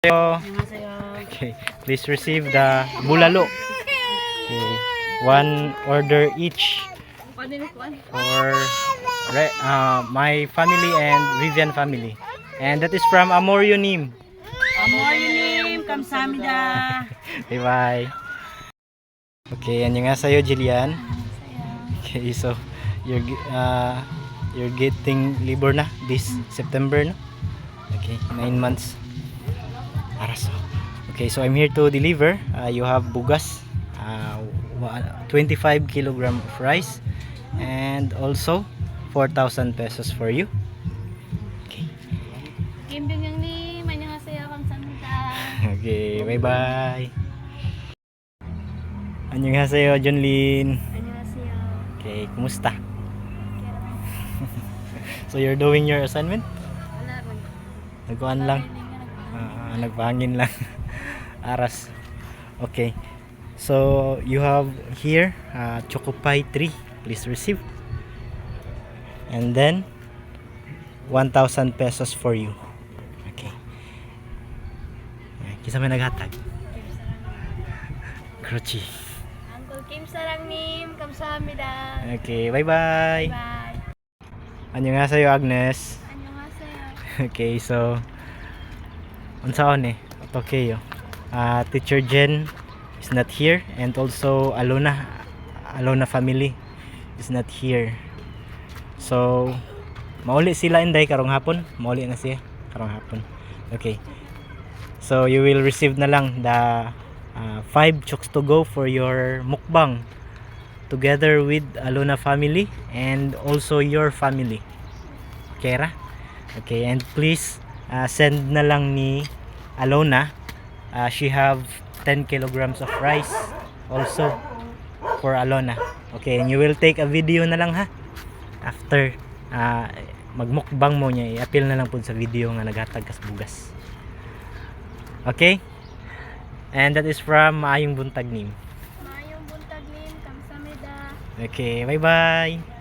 Okay, please receive the bulalo. Okay, one order each for my family and Vivian family. And that is from Amorionim. Amorionim, kamsamida. Bye bye. Okay, annyeonghaseyo Jillian. Okay, so you're getting labor na this September, no? Okay, 9 months. Araso. Okay, so I'm here to deliver. You have bugas, 25 kilogram of rice, and also 4,000 pesos for you. Okay. Okay, bye bye. Annyeonghaseyo Junlin. Okay, kumusta? So you're doing your assignment? Nagkuhan lang. Nagpahangin lang. Aras. Okay. So you have here Choco Pie 3. Please receive. And then 1,000 pesos for you. Okay. Kisa may naghatag. Kruchi. Uncle Kim Sarangnim, kamsamida. Okay, bye bye. Bye. Annyeonghaseyo Agnes. Annyeonghaseyo. Okay, so unsaon okay yo. Teacher Jen is not here, and also Alona family is not here. So mauli sila inday karong hapon. Mauli na siya karong hapon. Okay. So you will receive na lang the 5 chokes to go for your mukbang together with Alona family and also your family. Okay ra? Okay, and please send na lang ni Alona. She have 10 kilograms of rice also for Alona. Okay, and you will take a video na lang ha after magmukbang mo niya, i-appeal na lang po sa video nga naghatag kas bugas. Okay, and that is from Maayong Buntag Nim. Maayong buntag nim, kamsamida. Okay, bye bye.